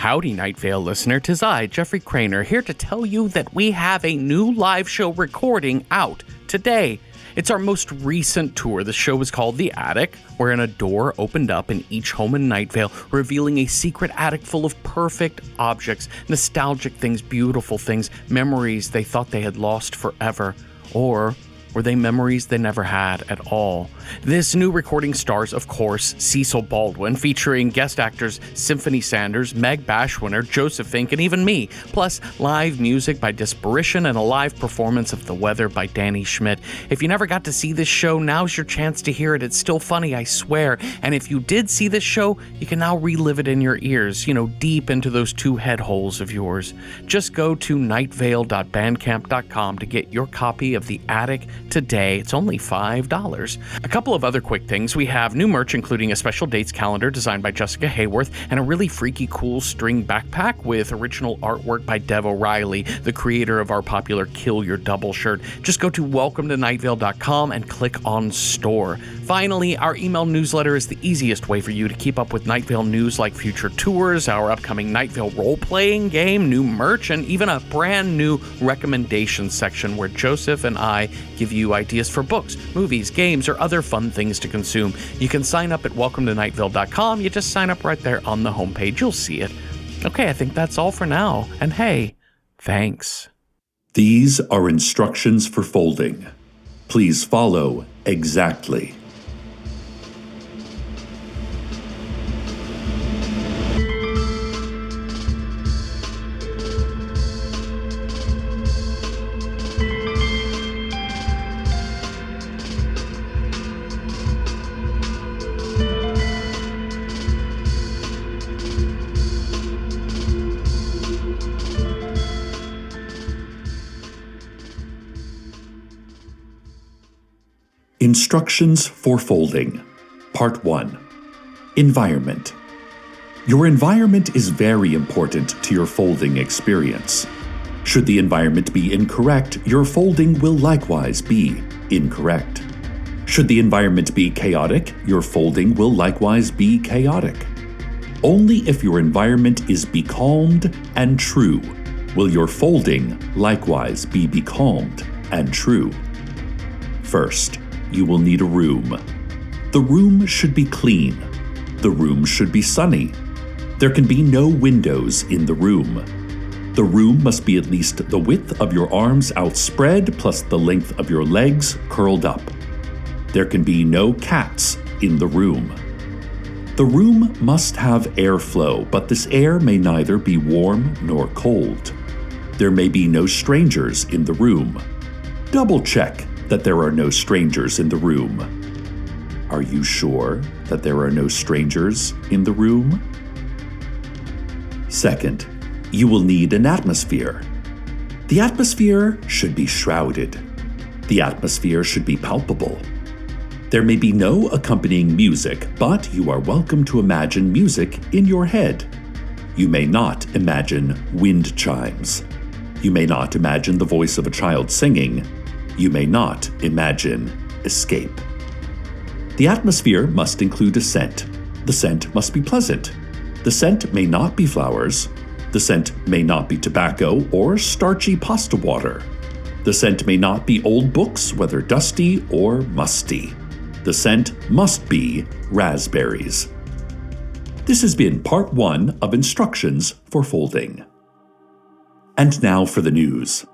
Howdy, Night Vale listener. 'Tis I, Jeffrey Cranor, here to tell you that we have a new live show recording out today. It's our most recent tour. The show is called The Attic, wherein a door opened up in each home in Night Vale, revealing a secret attic full of perfect objects, nostalgic things, beautiful things, memories they thought they had lost forever, or were they memories they never had at all? This new recording stars, of course, Cecil Baldwin, featuring guest actors Symphony Sanders, Meg Bashwinner, Joseph Fink, and even me, plus live music by Disparition and a live performance of The Weather by Danny Schmidt. If you never got to see this show, now's your chance to hear it. It's still funny, I swear. And if you did see this show, you can now relive it in your ears, deep into those two head holes of yours. Just go to nightvale.bandcamp.com to get your copy of The Attic today. It's only $5. A couple of other quick things. We have new merch, including a special dates calendar designed by Jessica Hayworth and a really freaky cool string backpack with original artwork by Dev O'Reilly, the creator of our popular Kill Your Double shirt. Just go to welcometonightvale.com and click on store. Finally, our email newsletter is the easiest way for you to keep up with Night Vale news like future tours, our upcoming Night Vale role-playing game, new merch, and even a brand new recommendations section where Joseph and I give you ideas for books, movies, games, or other fun things to consume. You can sign up at welcometonightvale.com. You just sign up right there on the homepage. You'll see it. Okay, I think that's all for now. And hey, thanks. These are instructions for folding. Please follow exactly. Instructions for folding. Part 1. Environment. Your environment is very important to your folding experience. Should the environment be incorrect, your folding will likewise be incorrect. Should the environment be chaotic, your folding will likewise be chaotic. Only if your environment is becalmed and true will your folding likewise be becalmed and true. First, you will need a room. The room should be clean. The room should be sunny. There can be no windows in the room. The room must be at least the width of your arms outspread plus the length of your legs curled up. There can be no cats in the room. The room must have airflow, but this air may neither be warm nor cold. There may be no strangers in the room. Double check that there are no strangers in the room. Are you sure that there are no strangers in the room? Second, you will need an atmosphere. The atmosphere should be shrouded. The atmosphere should be palpable. There may be no accompanying music, but you are welcome to imagine music in your head. You may not imagine wind chimes. You may not imagine the voice of a child singing. You may not imagine escape. The atmosphere must include a scent. The scent must be pleasant. The scent may not be flowers. The scent may not be tobacco or starchy pasta water. The scent may not be old books, whether dusty or musty. The scent must be raspberries. This has been part 1 of instructions for folding. And now for the news.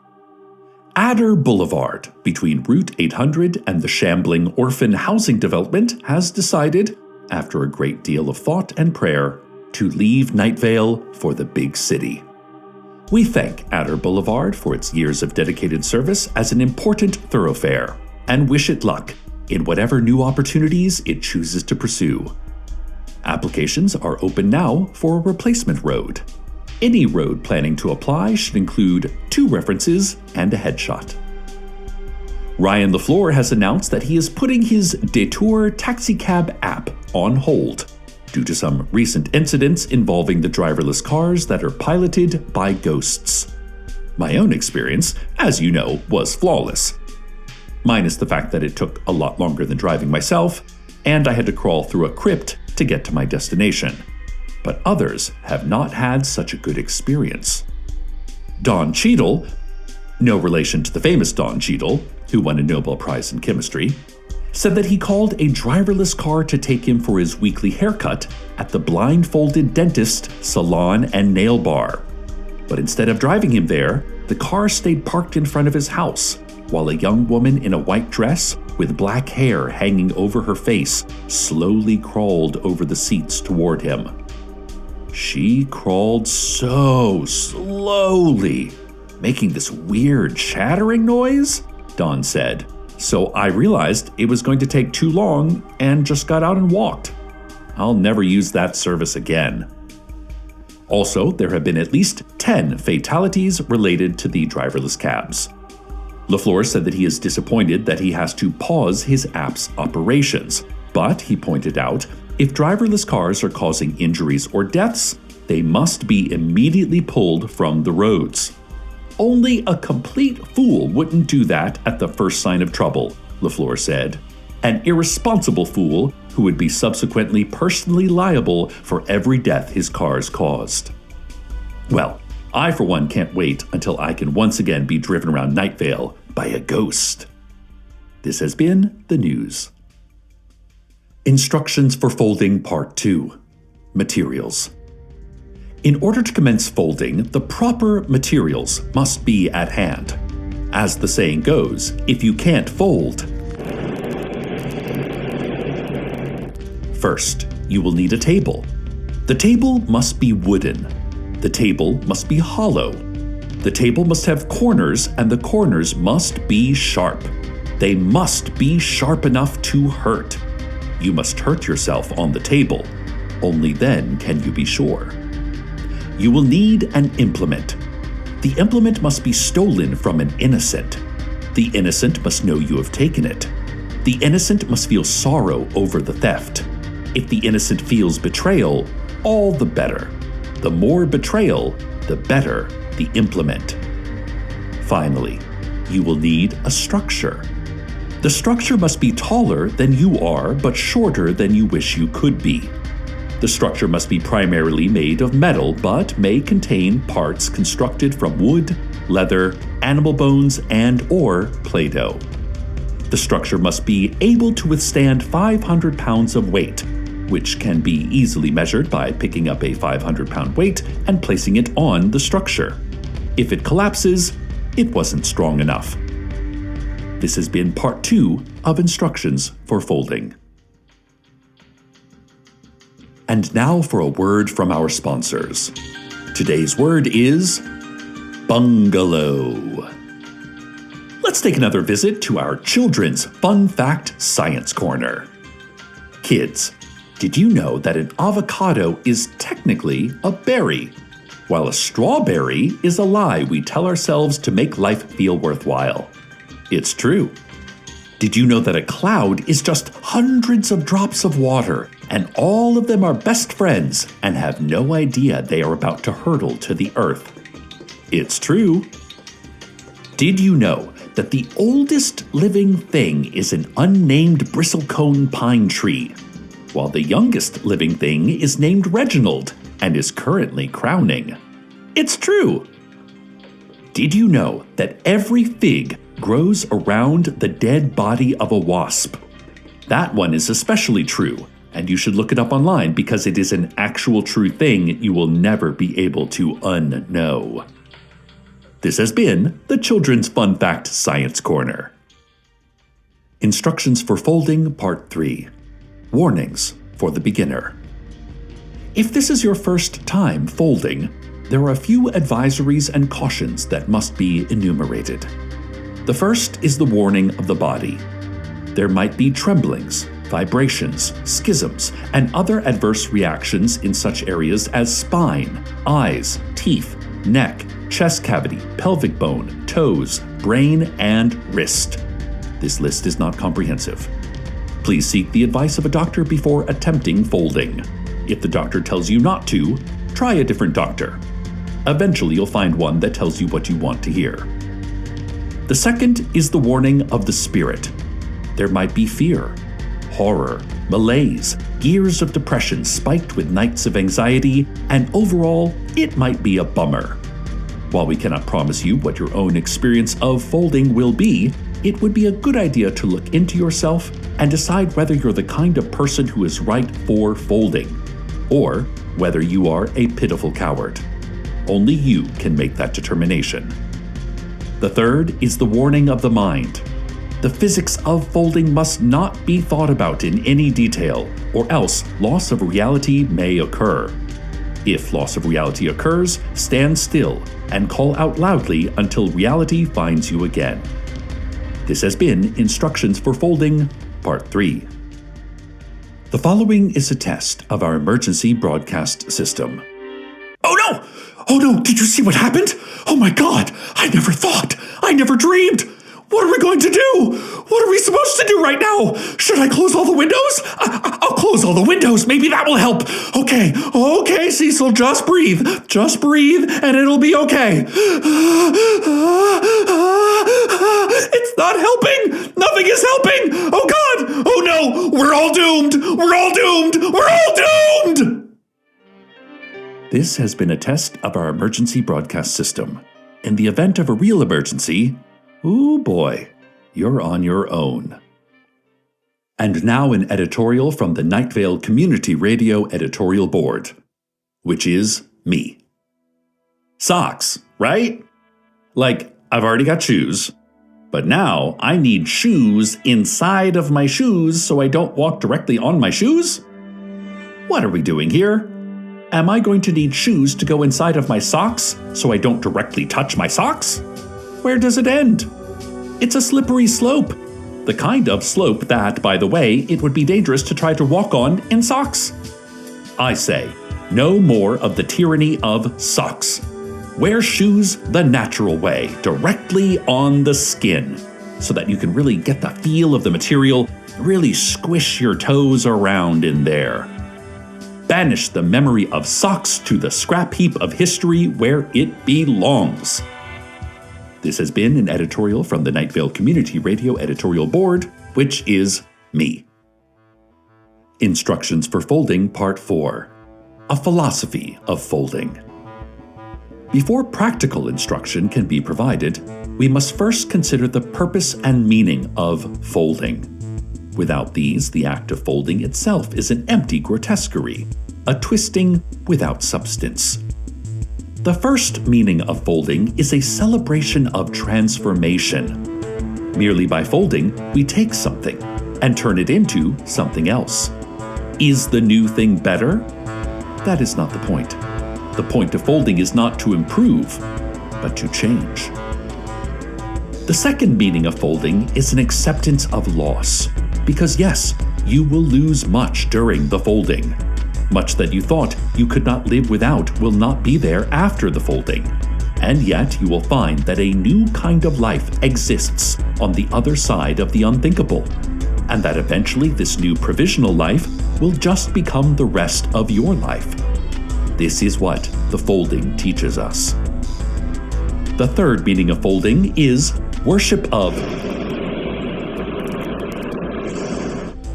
Adder Boulevard, between Route 800 and the shambling orphan housing development, has decided, after a great deal of thought and prayer, to leave Night Vale for the big city. We thank Adder Boulevard for its years of dedicated service as an important thoroughfare, and wish it luck in whatever new opportunities it chooses to pursue. Applications are open now for a replacement road. Any road planning to apply should include 2 references and a headshot. Ryan LaFleur has announced that he is putting his Detour taxicab app on hold due to some recent incidents involving the driverless cars that are piloted by ghosts. My own experience, as you know, was flawless. Minus the fact that it took a lot longer than driving myself, and I had to crawl through a crypt to get to my destination. but others have not had such a good experience. Don Cheadle, no relation to the famous Don Cheadle, who won a Nobel Prize in chemistry, said that he called a driverless car to take him for his weekly haircut at the blindfolded dentist, salon, and nail bar. But instead of driving him there, the car stayed parked in front of his house, while a young woman in a white dress with black hair hanging over her face slowly crawled over the seats toward him. She crawled so slowly, making this weird chattering noise, Don said. So I realized it was going to take too long and just got out and walked. I'll never use that service again. Also, there have been at least 10 fatalities related to the driverless cabs. LaFleur said that he is disappointed that he has to pause his app's operations, but he pointed out if driverless cars are causing injuries or deaths, they must be immediately pulled from the roads. Only a complete fool wouldn't do that at the first sign of trouble, LaFleur said. An irresponsible fool who would be subsequently personally liable for every death his cars caused. Well, I for one can't wait until I can once again be driven around Night Vale by a ghost. This has been the news. Instructions for folding Part 2. Materials. In order to commence folding, the proper materials must be at hand. As the saying goes, if you can't fold. First, you will need a table. The table must be wooden. The table must be hollow. The table must have corners, and the corners must be sharp. They must be sharp enough to hurt. You must hurt yourself on the table. Only then can you be sure. You will need an implement. The implement must be stolen from an innocent. The innocent must know you have taken it. The innocent must feel sorrow over the theft. If the innocent feels betrayal, all the better. The more betrayal, the better the implement. Finally, you will need a structure. The structure must be taller than you are, but shorter than you wish you could be. The structure must be primarily made of metal, but may contain parts constructed from wood, leather, animal bones, and/or Play-Doh. The structure must be able to withstand 500 pounds of weight, which can be easily measured by picking up a 500-pound weight and placing it on the structure. If it collapses, it wasn't strong enough. This has been Part 2 of Instructions for Folding. And now for a word from our sponsors. Today's word is bungalow. Let's take another visit to our Children's Fun Fact Science Corner. Kids, did you know that an avocado is technically a berry, while a strawberry is a lie we tell ourselves to make life feel worthwhile? It's true. Did you know that a cloud is just hundreds of drops of water, and all of them are best friends and have no idea they are about to hurtle to the earth? It's true. Did you know that the oldest living thing is an unnamed bristlecone pine tree, while the youngest living thing is named Reginald and is currently crowning? It's true. Did you know that every fig grows around the dead body of a wasp? That one is especially true, and you should look it up online because it is an actual true thing you will never be able to unknow. This has been the Children's Fun Fact Science Corner. Instructions for Folding Part 3. Warnings for the beginner. If this is your first time folding, there are a few advisories and cautions that must be enumerated. The first is the warning of the body. There might be tremblings, vibrations, schisms, and other adverse reactions in such areas as spine, eyes, teeth, neck, chest cavity, pelvic bone, toes, brain, and wrist. This list is not comprehensive. Please seek the advice of a doctor before attempting folding. If the doctor tells you not to, try a different doctor. Eventually you'll find one that tells you what you want to hear. The second is the warning of the spirit. There might be fear, horror, malaise, years of depression spiked with nights of anxiety, and overall, it might be a bummer. While we cannot promise you what your own experience of folding will be, it would be a good idea to look into yourself and decide whether you're the kind of person who is right for folding, or whether you are a pitiful coward. Only you can make that determination. The third is the warning of the mind. The physics of folding must not be thought about in any detail, or else loss of reality may occur. If loss of reality occurs, stand still and call out loudly until reality finds you again. This has been Instructions for Folding, Part 3. The following is a test of our emergency broadcast system. Oh no! Oh no, did you see what happened? Oh my god, I never thought! I never dreamed! What are we going to do? What are we supposed to do right now? Should I close all the windows? I'll close all the windows. Maybe that will help. Okay, Cecil, just breathe. Just breathe and it'll be okay. It's not helping. Nothing is helping. Oh God. Oh no. We're all doomed. We're all doomed. We're all doomed. This has been a test of our emergency broadcast system. In the event of a real emergency, ooh boy, you're on your own. And now an editorial from the Night Vale Community Radio Editorial Board, which is me. Socks, right? Like, I've already got shoes, but now I need shoes inside of my shoes so I don't walk directly on my shoes? What are we doing here? Am I going to need shoes to go inside of my socks so I don't directly touch my socks? Where does it end? It's a slippery slope. The kind of slope that, by the way, it would be dangerous to try to walk on in socks. I say, no more of the tyranny of socks. Wear shoes the natural way, directly on the skin, so that you can really get the feel of the material, really squish your toes around in there. Banish the memory of socks to the scrap heap of history where it belongs. This has been an editorial from the Night Vale Community Radio Editorial Board, which is me. Instructions for Folding Part 4. A Philosophy of Folding. Before practical instruction can be provided, we must first consider the purpose and meaning of folding. Without these, the act of folding itself is an empty grotesquerie, a twisting without substance. The first meaning of folding is a celebration of transformation. Merely by folding, we take something and turn it into something else. Is the new thing better? That is not the point. The point of folding is not to improve, but to change. The second meaning of folding is an acceptance of loss. Because yes, you will lose much during the folding. Much that you thought you could not live without will not be there after the folding. And yet you will find that a new kind of life exists on the other side of the unthinkable, and that eventually this new provisional life will just become the rest of your life. This is what the folding teaches us. The third meaning of folding is worship of.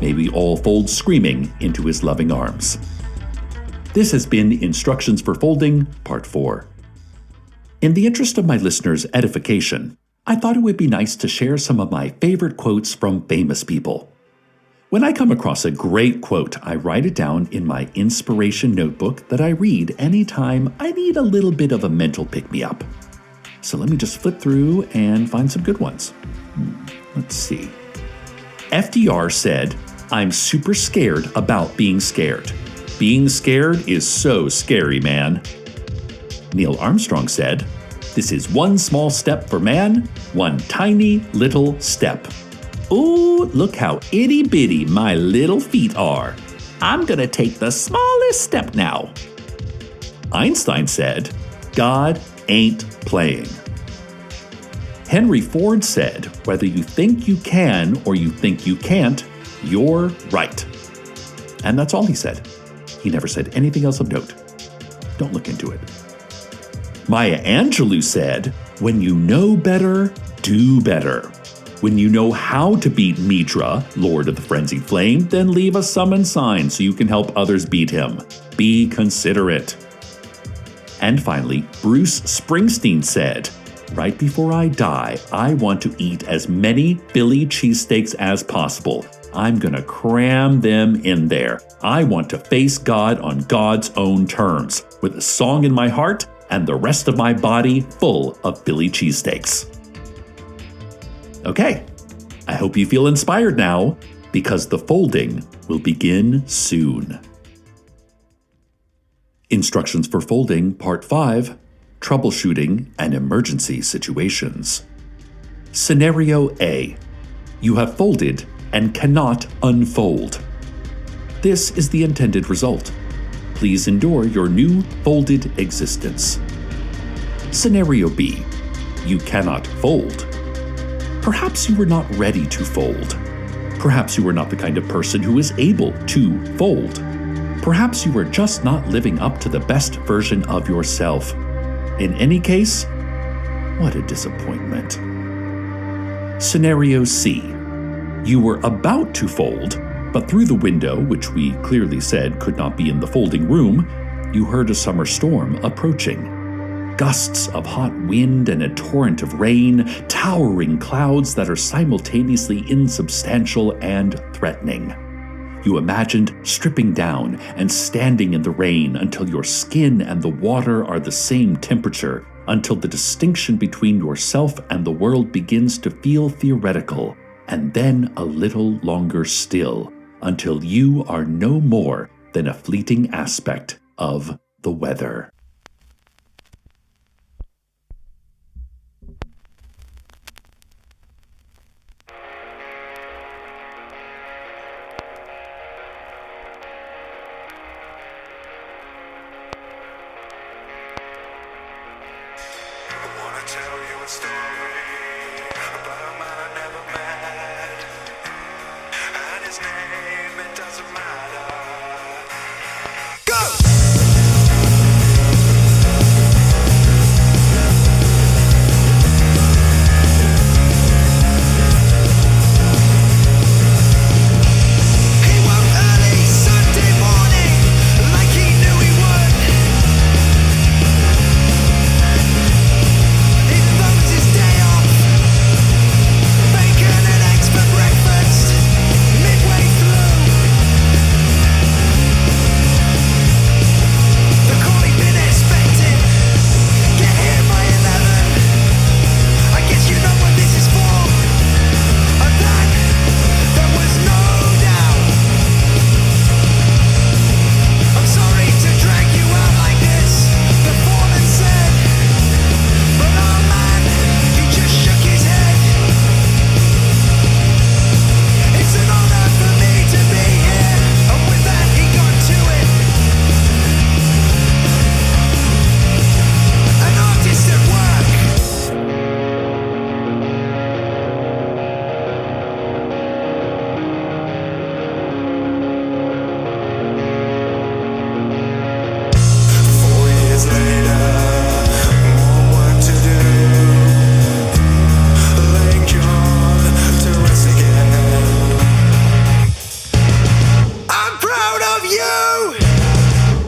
May we all fold screaming into his loving arms. This has been Instructions for Folding, Part 4. In the interest of my listeners' edification, I thought it would be nice to share some of my favorite quotes from famous people. When I come across a great quote, I write it down in my inspiration notebook that I read anytime I need a little bit of a mental pick-me-up. So let me just flip through and find some good ones. Let's see. FDR said, "I'm super scared about being scared. Being scared is so scary, man." Neil Armstrong said, "This is one small step for man, one tiny little step. Ooh, look how itty-bitty my little feet are. I'm gonna take the smallest step now." Einstein said, "God ain't playing." Henry Ford said, "Whether you think you can or you think you can't, you're right." And that's all he said. He never said anything else of note. Don't look into it. Maya Angelou said, "When you know better, do better." When you know how to beat Midra, Lord of the Frenzied Flame, then leave a summon sign so you can help others beat him. Be considerate. And finally, Bruce Springsteen said, "Right before I die, I want to eat as many Philly cheesesteaks as possible. I'm gonna cram them in there. I want to face God on God's own terms, with a song in my heart and the rest of my body full of Philly cheesesteaks." Okay, I hope you feel inspired now, because the folding will begin soon. Instructions for Folding, Part 5, Troubleshooting and Emergency Situations. Scenario A. You have folded and cannot unfold. This is the intended result. Please endure your new folded existence. Scenario B. You cannot fold. Perhaps you were not ready to fold. Perhaps you were not the kind of person who is able to fold. Perhaps you were just not living up to the best version of yourself. In any case, what a disappointment. Scenario C. You were about to fold, but through the window, which we clearly said could not be in the folding room, you heard a summer storm approaching. Gusts of hot wind and a torrent of rain, towering clouds that are simultaneously insubstantial and threatening. You imagined stripping down and standing in the rain until your skin and the water are the same temperature, until the distinction between yourself and the world begins to feel theoretical, and then a little longer still, until you are no more than a fleeting aspect of the weather.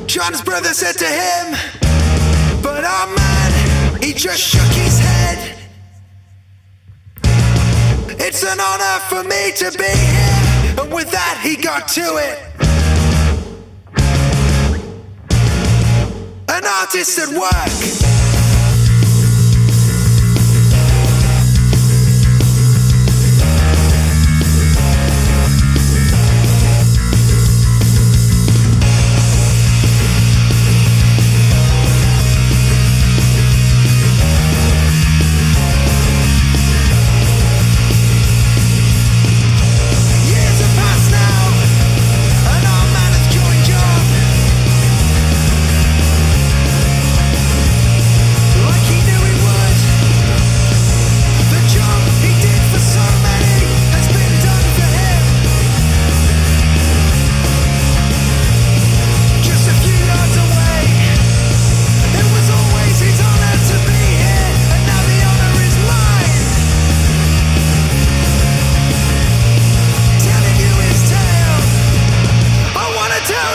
John's brother said to him, but our man, he just shook his head. It's an honor for me to be here, and with that he got to it. An artist at work.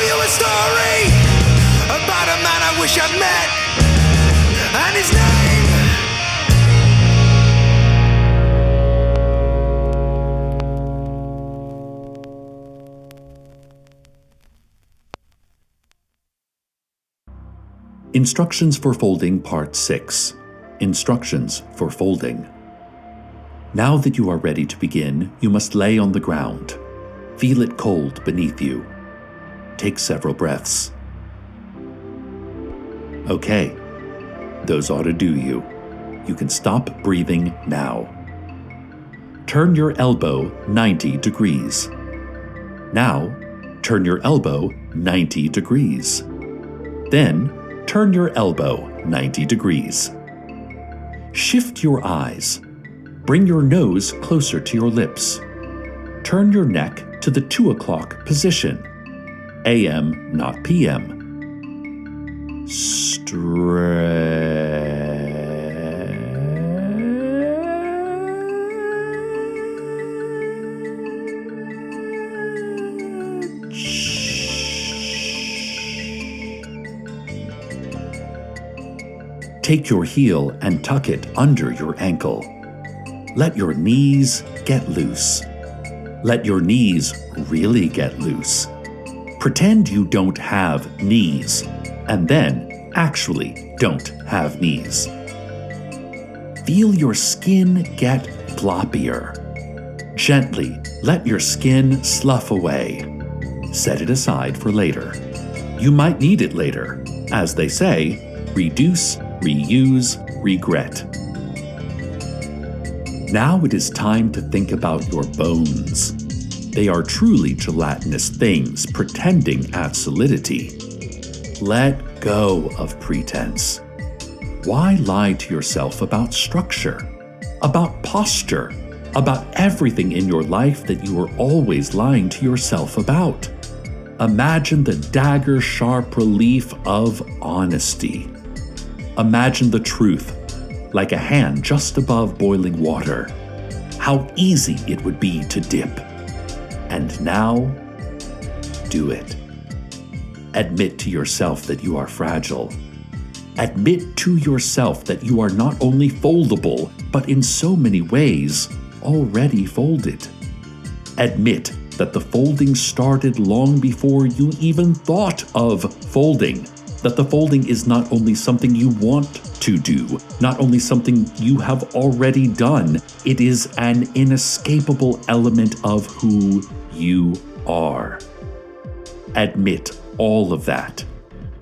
you a story about a man I wish I'd met, and his name. Instructions for Folding Part 6. Instructions for Folding. Now that you are ready to begin, you must lay on the ground. Feel it cold beneath you. Take several breaths. Okay, those ought to do you. You can stop breathing now. Turn your elbow 90 degrees. Now, turn your elbow 90 degrees. Then, turn your elbow 90 degrees. Shift your eyes. Bring your nose closer to your lips. Turn your neck to the 2 o'clock position. AM, not PM. Take your heel and tuck it under your ankle. Let your knees get loose. Let your knees really get loose. Pretend you don't have knees, and then actually don't have knees. Feel your skin get floppier. Gently let your skin slough away. Set it aside for later. You might need it later. As they say, reduce, reuse, regret. Now it is time to think about your bones. They are truly gelatinous things pretending at solidity. Let go of pretense. Why lie to yourself about structure, about posture, about everything in your life that you are always lying to yourself about? Imagine the dagger-sharp relief of honesty. Imagine the truth, like a hand just above boiling water. How easy it would be to dip. And now, do it. Admit to yourself that you are fragile. Admit to yourself that you are not only foldable, but in so many ways, already folded. Admit that the folding started long before you even thought of folding. That the folding is not only something you want to do, not only something you have already done, it is an inescapable element of who you are. Admit all of that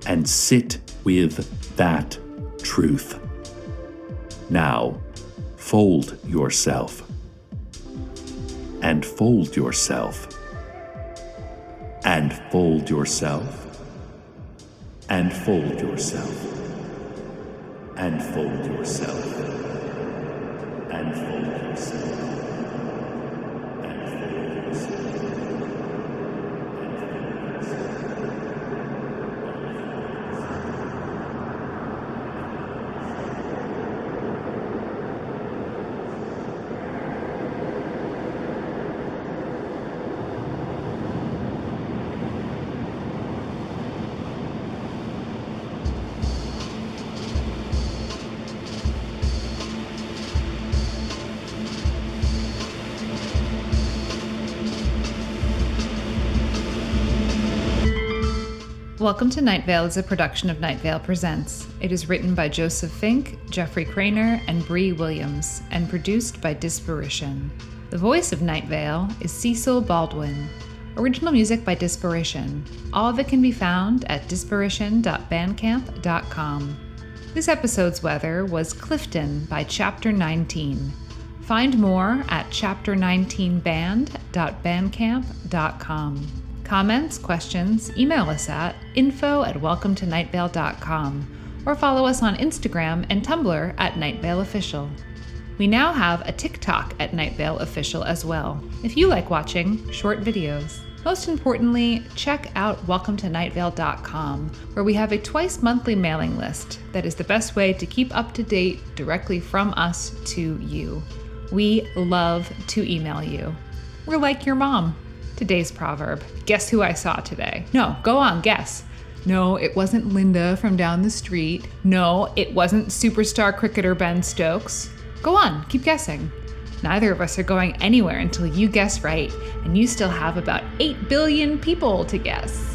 and sit with that truth. Now, fold yourself. And fold yourself. And fold yourself. And fold yourself. And fold yourself. And fold yourself. And fold yourself. Welcome to Night Vale is a production of Night Vale Presents. It is written by Joseph Fink, Jeffrey Cranor, and Brie Williams, and produced by Disparition. The voice of Night Vale is Cecil Baldwin. Original music by Disparition. All of it can be found at disparition.bandcamp.com. This episode's weather was Clifton by Chapter 19. Find more at chapter19band.bandcamp.com. Comments, questions, email us at info@welcometonightVale.com or follow us on Instagram and Tumblr at Night Vale Official. We now have a TikTok at Night Vale Official as well, if you like watching short videos. Most importantly, check out welcometonightVale.com, where we have a twice-monthly mailing list that is the best way to keep up to date directly from us to you. We love to email you. We're like your mom. Today's proverb. Guess who I saw today? No, go on, guess. No, it wasn't Linda from down the street. No, it wasn't superstar cricketer Ben Stokes. Go on, keep guessing. Neither of us are going anywhere until you guess right, and you still have about 8 billion people to guess.